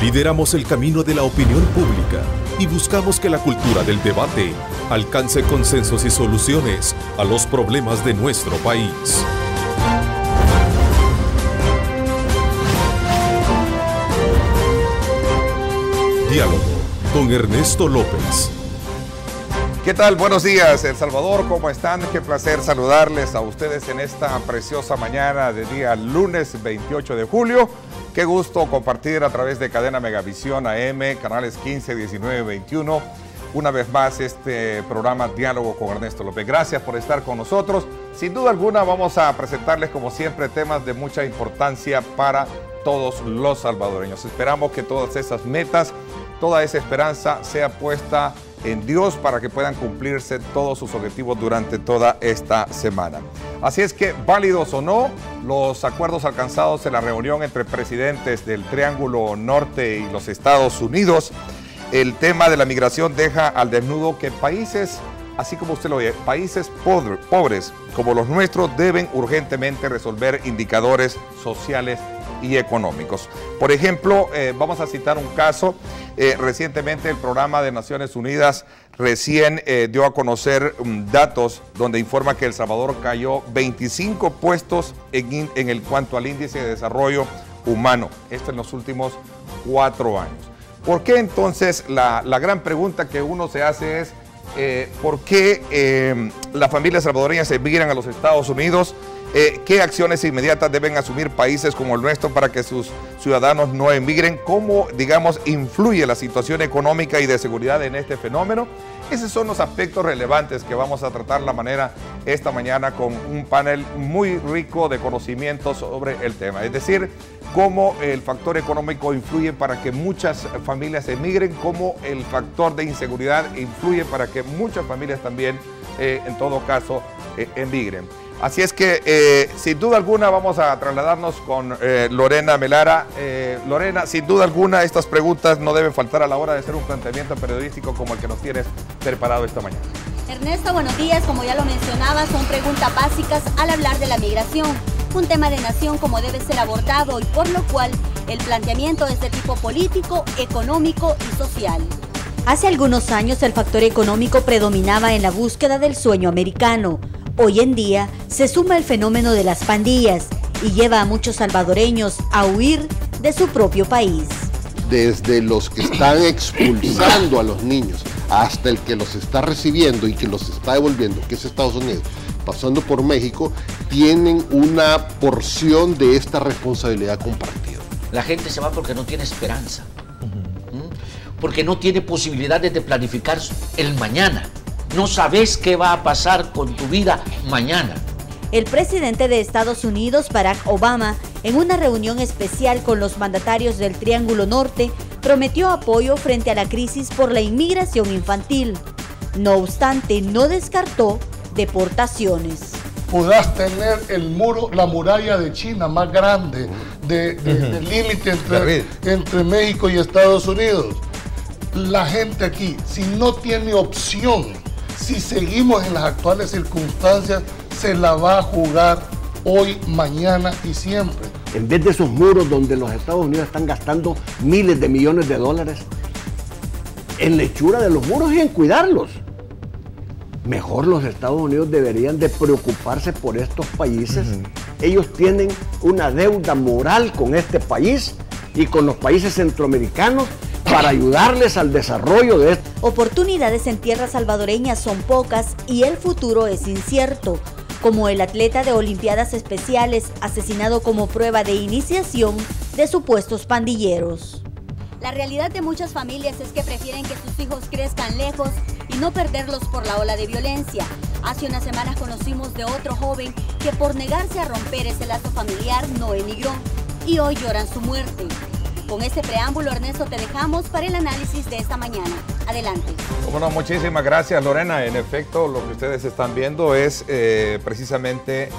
Lideramos el camino de la opinión pública y buscamos que la cultura del debate alcance consensos y soluciones a los problemas de nuestro país. Diálogo con Ernesto López. ¿Qué tal? Buenos días, El Salvador, ¿cómo están? Qué placer saludarles a ustedes en esta preciosa mañana de día lunes 28 de julio. Qué gusto compartir a través de Cadena Megavisión AM, canales 15, 19, 21, una vez más este programa Diálogo con Ernesto López. Gracias por estar con nosotros. Sin duda alguna vamos a presentarles como siempre temas de mucha importancia para todos los salvadoreños. Esperamos que todas esas metas, toda esa esperanza sea puesta en Dios para que puedan cumplirse todos sus objetivos durante toda esta semana. Así es que, válidos o no, los acuerdos alcanzados en la reunión entre presidentes del Triángulo Norte y los Estados Unidos, el tema de la migración deja al desnudo que países, así como usted lo oye, países pobres como los nuestros deben urgentemente resolver indicadores sociales y económicos. Por ejemplo, vamos a citar un caso. Recientemente el Programa de Naciones Unidas recién dio a conocer datos donde informa que El Salvador cayó 25 puestos en cuanto al índice de desarrollo humano, esto en los últimos 4 años. ¿Por qué entonces la gran pregunta que uno se hace es ¿por qué las familias salvadoreñas emigran a los Estados Unidos? ¿Qué acciones inmediatas deben asumir países como el nuestro para que sus ciudadanos no emigren? ¿Cómo, digamos, influye la situación económica y de seguridad en este fenómeno? Esos son los aspectos relevantes que vamos a tratar esta mañana con un panel muy rico de conocimientos sobre el tema. Es decir, cómo el factor económico influye para que muchas familias emigren, cómo el factor de inseguridad influye para que muchas familias también, en todo caso, emigren. Así es que, sin duda alguna, vamos a trasladarnos con Lorena Melara. Lorena, sin duda alguna, estas preguntas no deben faltar a la hora de hacer un planteamiento periodístico como el que nos tienes preparado esta mañana. Ernesto, buenos días. Como ya lo mencionaba, son preguntas básicas al hablar de la migración. Un tema de nación como debe ser abordado y por lo cual el planteamiento es de tipo político, económico y social. Hace algunos años el factor económico predominaba en la búsqueda del sueño americano. Hoy en día se suma el fenómeno de las pandillas y lleva a muchos salvadoreños a huir de su propio país. Desde los que están expulsando a los niños hasta el que los está recibiendo y que los está devolviendo, que es Estados Unidos, pasando por México, tienen una porción de esta responsabilidad compartida. La gente se va porque no tiene esperanza, porque no tiene posibilidades de planificar el mañana. No sabes qué va a pasar con tu vida mañana. El presidente de Estados Unidos, Barack Obama, en una reunión especial con los mandatarios del Triángulo Norte, prometió apoyo frente a la crisis por la inmigración infantil. No obstante, no descartó deportaciones. Podrás tener el muro, la muralla de China más grande del límite entre México y Estados Unidos. La gente aquí, si no tiene opción, si seguimos en las actuales circunstancias, se la va a jugar hoy, mañana y siempre. En vez de esos muros donde los Estados Unidos están gastando miles de millones de dólares en la hechura de los muros y en cuidarlos, mejor los Estados Unidos deberían de preocuparse por estos países. Ellos tienen una deuda moral con este país y con los países centroamericanos para ayudarles al desarrollo de esto. Oportunidades en tierras salvadoreñas son pocas y el futuro es incierto, como el atleta de Olimpiadas Especiales asesinado como prueba de iniciación de supuestos pandilleros. La realidad de muchas familias es que prefieren que sus hijos crezcan lejos y no perderlos por la ola de violencia. Hace unas semanas conocimos de otro joven que por negarse a romper ese lazo familiar no emigró y hoy lloran su muerte. Con este preámbulo, Ernesto, te dejamos para el análisis de esta mañana. Adelante. Bueno, muchísimas gracias, Lorena. En efecto, lo que ustedes están viendo es precisamente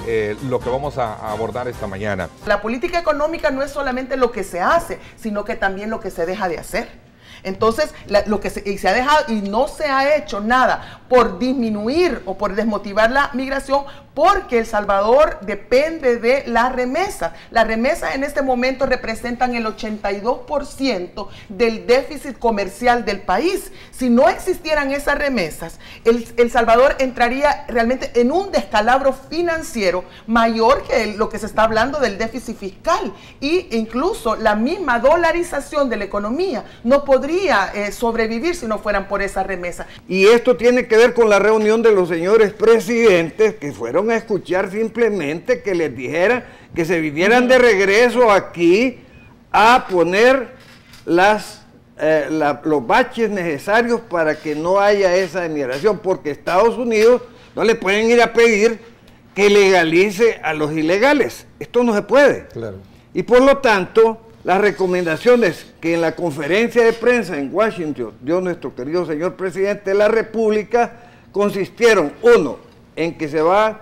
lo que vamos a abordar esta mañana. La política económica no es solamente lo que se hace, sino que también lo que se deja de hacer. Entonces, lo que se ha dejado y no se ha hecho nada por disminuir o por desmotivar la migración, porque El Salvador depende de las remesas. Las remesas en este momento representan el 82% del déficit comercial del país. Si no existieran esas remesas, El Salvador entraría realmente en un descalabro financiero mayor que lo que se está hablando del déficit fiscal, e incluso la misma dolarización de la economía no podría sobrevivir si no fueran por esa remesa. Y esto tiene que ver con la reunión de los señores presidentes que fueron a escuchar simplemente que les dijeran que se vinieran de regreso aquí a poner los baches necesarios para que no haya esa emigración, porque Estados Unidos no le pueden ir a pedir que legalice a los ilegales. Esto no se puede. Claro. Y por lo tanto, las recomendaciones que en la conferencia de prensa en Washington dio nuestro querido señor presidente de la República consistieron, uno, en que se va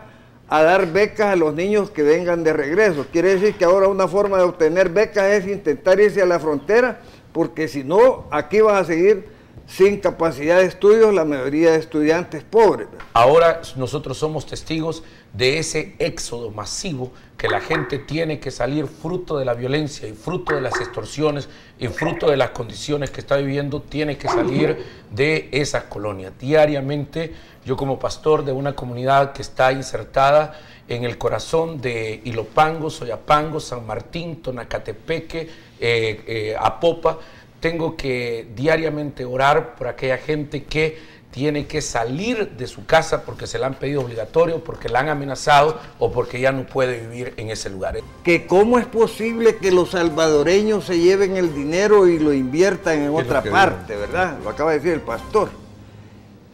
a dar becas a los niños que vengan de regreso. Quiere decir que ahora una forma de obtener becas es intentar irse a la frontera, porque si no, aquí van a seguir sin capacidad de estudios la mayoría de estudiantes pobres. Ahora nosotros somos testigos de ese éxodo masivo que la gente tiene que salir fruto de la violencia y fruto de las extorsiones y fruto de las condiciones que está viviendo, tiene que salir de esas colonias. Diariamente, yo como pastor de una comunidad que está insertada en el corazón de Ilopango, Soyapango, San Martín, Tonacatepeque, Apopa, tengo que diariamente orar por aquella gente que tiene que salir de su casa porque se la han pedido obligatorio, porque la han amenazado o porque ya no puede vivir en ese lugar. Que cómo es posible que los salvadoreños se lleven el dinero y lo inviertan en otra parte, ¿verdad? Lo acaba de decir el pastor.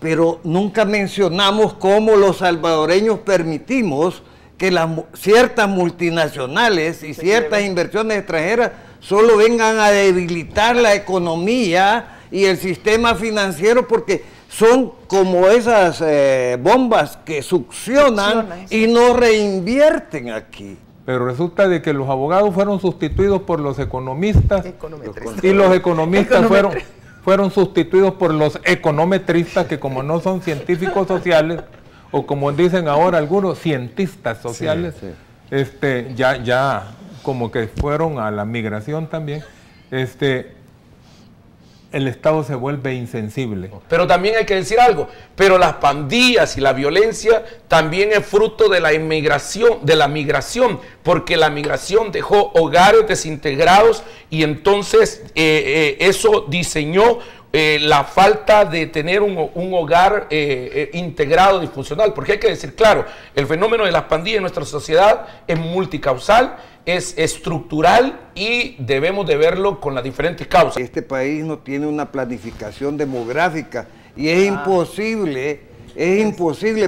Pero nunca mencionamos cómo los salvadoreños permitimos que ciertas multinacionales y ciertas inversiones extranjeras solo vengan a debilitar la economía y el sistema financiero, porque son como esas bombas que succionan y no reinvierten aquí. Pero resulta de que los abogados fueron sustituidos por los economistas y los economistas fueron sustituidos por los econometristas, que como no son científicos sociales, o como dicen ahora algunos, cientistas sociales, ya como que fueron a la migración también, el Estado se vuelve insensible. Pero también hay que decir algo, pero las pandillas y la violencia también es fruto de la inmigración, porque la migración dejó hogares desintegrados y entonces eso diseñó la falta de tener un hogar integrado y funcional, porque hay que decir claro, el fenómeno de las pandillas en nuestra sociedad es multicausal, es estructural y debemos de verlo con las diferentes causas. Este país no tiene una planificación demográfica y es imposible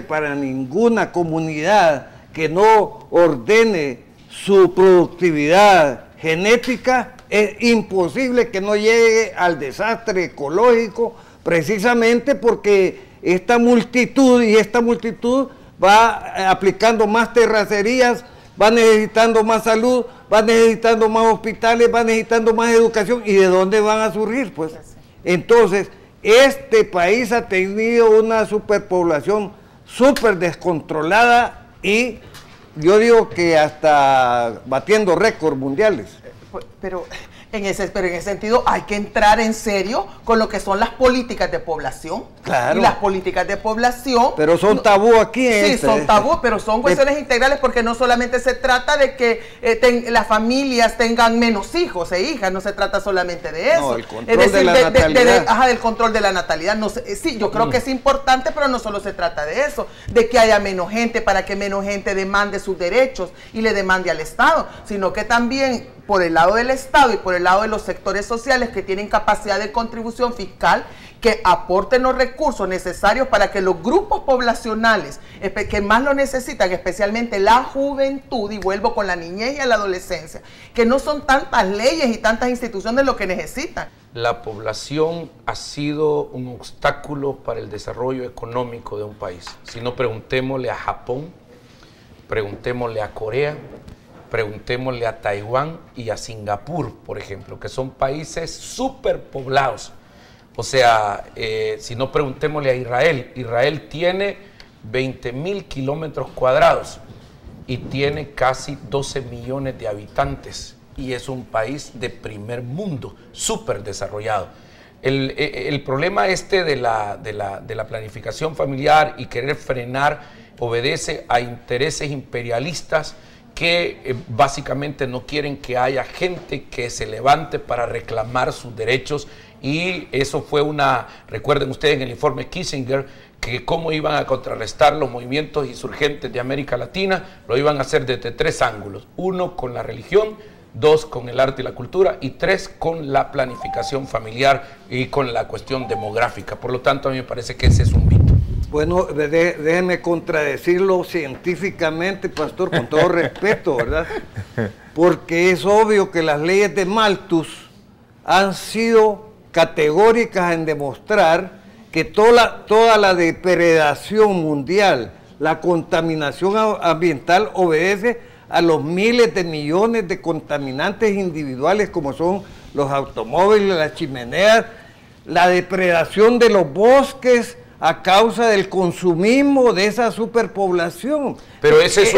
para ninguna comunidad que no ordene su productividad genética, es imposible que no llegue al desastre ecológico, precisamente porque esta multitud va aplicando más terracerías, va necesitando más salud, va necesitando más hospitales, va necesitando más educación. ¿Y de dónde van a surgir? Pues entonces, este país ha tenido una superpoblación súper descontrolada y yo digo que hasta batiendo récords mundiales. Pero en ese sentido hay que entrar en serio con lo que son las políticas de población. Claro. Y las políticas de población. Pero son tabú aquí. Sí, son tabú, pero son cuestiones integrales, porque no solamente se trata de que las familias tengan menos hijos e hijas, no se trata solamente de eso. No, el control de la natalidad. Del control de la natalidad. No sé, sí, yo creo que es importante, pero no solo se trata de eso, de que haya menos gente para que menos gente demande sus derechos y le demande al Estado, sino que también por el lado del Estado y por el lado de los sectores sociales que tienen capacidad de contribución fiscal, que aporten los recursos necesarios para que los grupos poblacionales que más lo necesitan, especialmente la juventud, y vuelvo con la niñez y la adolescencia, que no son tantas leyes y tantas instituciones lo que necesitan. La población ha sido un obstáculo para el desarrollo económico de un país. Si no, preguntémosle a Japón, preguntémosle a Corea, preguntémosle a Taiwán y a Singapur, por ejemplo, que son países superpoblados. O sea, si no, preguntémosle a Israel. Israel tiene 20.000 kilómetros cuadrados y tiene casi 12 millones de habitantes y es un país de primer mundo, súper desarrollado. El problema de la planificación familiar y querer frenar obedece a intereses imperialistas que básicamente no quieren que haya gente que se levante para reclamar sus derechos, y eso fue recuerden ustedes en el informe Kissinger, que cómo iban a contrarrestar los movimientos insurgentes de América Latina, lo iban a hacer desde 3 ángulos: 1 con la religión, 2 con el arte y la cultura, y 3 con la planificación familiar y con la cuestión demográfica. Por lo tanto, a mí me parece que ese es un mito. Bueno, déjeme contradecirlo científicamente, pastor, con todo respeto, ¿verdad? Porque es obvio que las leyes de Malthus han sido categóricas en demostrar que toda la depredación mundial, la contaminación ambiental obedece a los miles de millones de contaminantes individuales como son los automóviles, las chimeneas, la depredación de los bosques a causa del consumismo de esa superpoblación. Pero esa es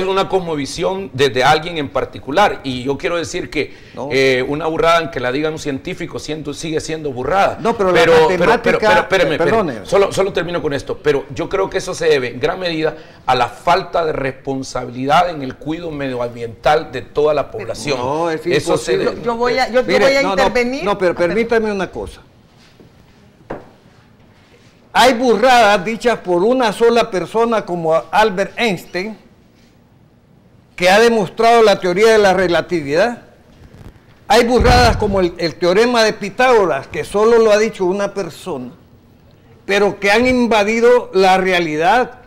una cosmovisión desde alguien en particular, y yo quiero decir que una burrada en que la diga un científico sigue siendo burrada. No, pero la matemática... Espérame, solo termino con esto, pero yo creo que eso se debe en gran medida a la falta de responsabilidad en el cuidado medioambiental de toda la población. No, es eso se debe. Yo voy a intervenir. No, pero permítame una cosa. Hay burradas dichas por una sola persona como Albert Einstein, que ha demostrado la teoría de la relatividad. Hay burradas como el teorema de Pitágoras, que solo lo ha dicho una persona, pero que han invadido la realidad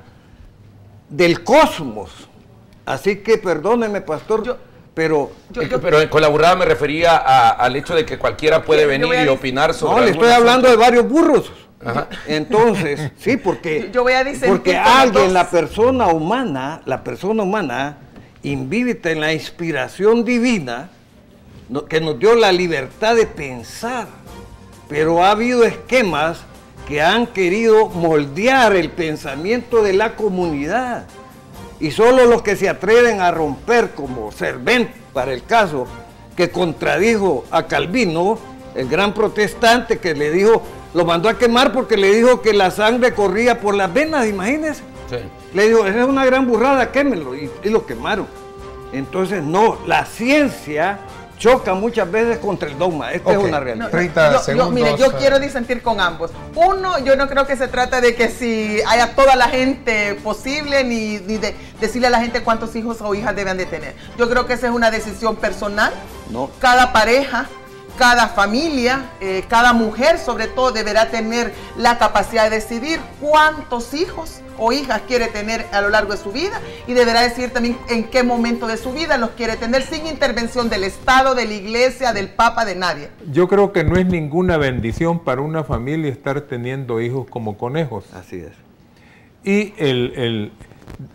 del cosmos. Así que perdóneme, pastor, pero con la burrada me refería al hecho de que cualquiera puede venir y opinar sobre... No, le estoy hablando de varios burros. Ajá. Entonces, sí, porque alguien, la persona humana, invívita en la inspiración divina, que nos dio la libertad de pensar, pero ha habido esquemas que han querido moldear el pensamiento de la comunidad, y solo los que se atreven a romper, como Servent, para el caso, que contradijo a Calvino, el gran protestante, que le dijo... Lo mandó a quemar porque le dijo que la sangre corría por las venas, imagínense. Sí. Le dijo, esa es una gran burrada, quémelo, y lo quemaron. Entonces, no, la ciencia choca muchas veces contra el dogma. Esta es una realidad. 30 segundos. Mire, yo quiero disentir con ambos. Uno, yo no creo que se trata de que si haya toda la gente posible, ni de decirle a la gente cuántos hijos o hijas deben de tener. Yo creo que esa es una decisión personal. No. Cada pareja, cada familia, cada mujer sobre todo deberá tener la capacidad de decidir cuántos hijos o hijas quiere tener a lo largo de su vida, y deberá decidir también en qué momento de su vida los quiere tener, sin intervención del Estado, de la Iglesia, del Papa, de nadie. Yo creo que no es ninguna bendición para una familia estar teniendo hijos como conejos. Así es. Y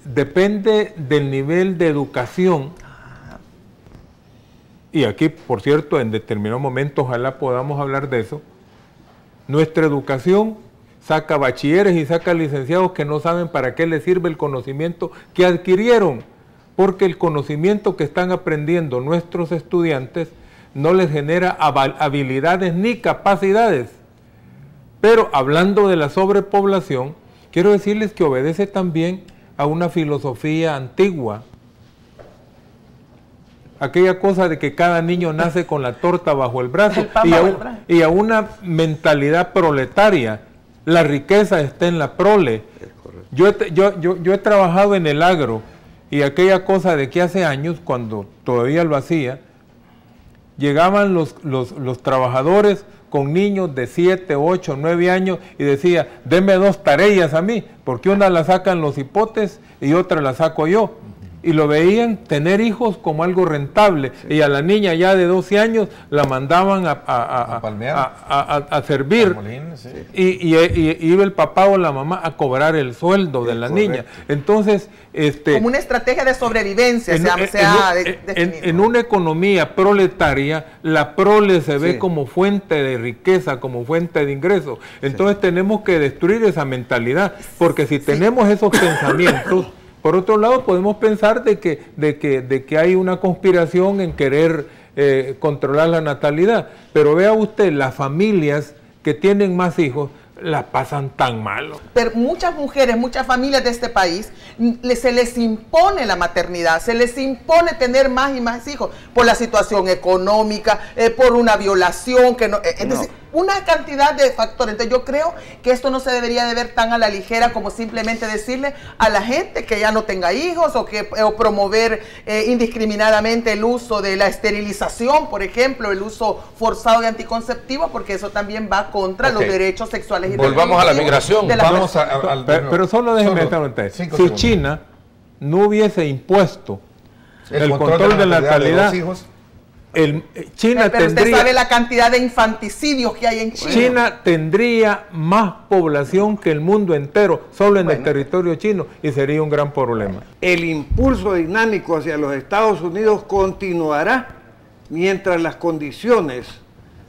depende del nivel de educación. Y aquí, por cierto, en determinado momento ojalá podamos hablar de eso. Nuestra educación saca bachilleres y saca licenciados que no saben para qué les sirve el conocimiento que adquirieron, porque el conocimiento que están aprendiendo nuestros estudiantes no les genera habilidades ni capacidades. Pero hablando de la sobrepoblación, quiero decirles que obedece también a una filosofía antigua. Aquella cosa de que cada niño nace con la torta bajo el brazo y a una mentalidad proletaria. La riqueza está en la prole. Yo he trabajado en el agro, y aquella cosa de que hace años, cuando todavía lo hacía, llegaban los trabajadores con niños de 7, 8, 9 años y decía, deme 2 tareas a mí, porque una la sacan los hipotes y otra la saco yo. y lo veían tener hijos como algo rentable, y a la niña ya de 12 años la mandaban a servir, y iba el papá o la mamá a cobrar el sueldo de la niña. Entonces, como una estrategia de sobrevivencia en una economía proletaria, la prole se ve como fuente de riqueza, como fuente de ingresos. Entonces tenemos que destruir esa mentalidad, porque si tenemos esos pensamientos, por otro lado podemos pensar de que hay una conspiración en querer controlar la natalidad, pero vea usted, las familias que tienen más hijos la pasan tan mal. Pero muchas mujeres, muchas familias de este país, se les impone la maternidad, se les impone tener más y más hijos por la situación económica, por una violación, es decir, una cantidad de factores. Entonces yo creo que esto no se debería de ver tan a la ligera como simplemente decirle a la gente que ya no tenga hijos o promover indiscriminadamente el uso de la esterilización, por ejemplo, el uso forzado de anticonceptivos, porque eso también va contra los derechos sexuales y volvamos a la migración. Pero solo déjenme estar usted. Si China no hubiese impuesto el control de la natalidad, China pero tendría, usted sabe la cantidad de infanticidios que hay en China. China tendría más población que el mundo entero, solo en el territorio chino, y sería un gran problema. El impulso dinámico hacia los Estados Unidos continuará mientras las condiciones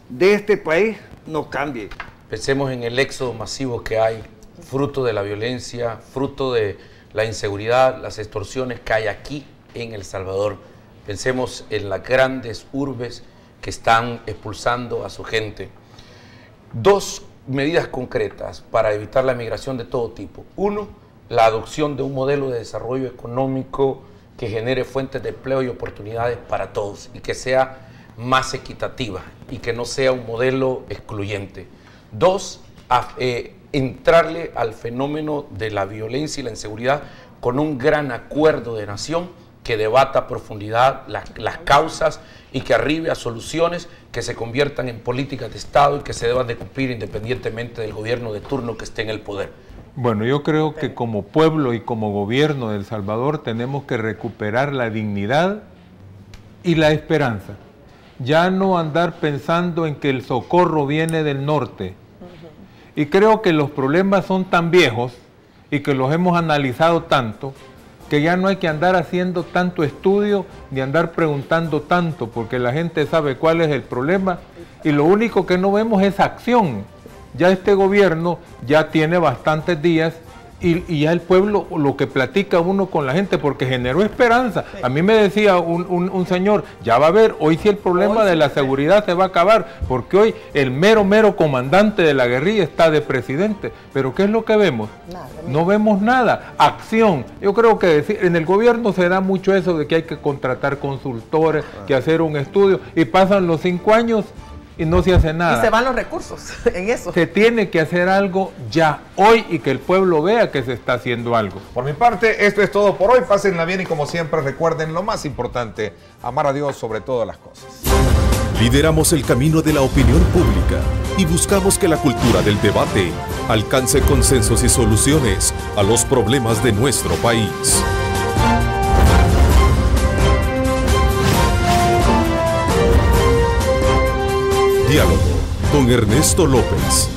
de este país no cambien. Pensemos en el éxodo masivo que hay, fruto de la violencia, fruto de la inseguridad, las extorsiones que hay aquí en El Salvador. Pensemos en las grandes urbes que están expulsando a su gente. Dos medidas concretas para evitar la migración de todo tipo. Uno, la adopción de un modelo de desarrollo económico que genere fuentes de empleo y oportunidades para todos y que sea más equitativa y que no sea un modelo excluyente. Dos, entrarle al fenómeno de la violencia y la inseguridad con un gran acuerdo de nación que debata a profundidad las causas y que arribe a soluciones que se conviertan en políticas de Estado y que se deban de cumplir independientemente del gobierno de turno que esté en el poder. Bueno, yo creo que como pueblo y como gobierno de El Salvador tenemos que recuperar la dignidad y la esperanza. Ya no andar pensando en que el socorro viene del norte. Y creo que los problemas son tan viejos y que los hemos analizado tanto, que ya no hay que andar haciendo tanto estudio ni andar preguntando tanto, porque la gente sabe cuál es el problema y lo único que no vemos es acción. Ya este gobierno ya tiene bastantes días y ya el pueblo, lo que platica uno con la gente, porque generó esperanza. A mí me decía un señor, ya va a ver, hoy sí el problema de la seguridad se va a acabar, porque hoy el mero comandante de la guerrilla está de presidente. Pero ¿qué es lo que vemos? No vemos nada. Acción. Yo creo que en el gobierno se da mucho eso de que hay que contratar consultores, que hacer un estudio, y pasan los 5 años y no se hace nada. Y se van los recursos en eso. Se tiene que hacer algo ya, hoy, y que el pueblo vea que se está haciendo algo. Por mi parte, esto es todo por hoy. Pásenla bien y como siempre recuerden lo más importante, amar a Dios sobre todas las cosas. Lideramos el camino de la opinión pública y buscamos que la cultura del debate alcance consensos y soluciones a los problemas de nuestro país. Diálogo con Ernesto López.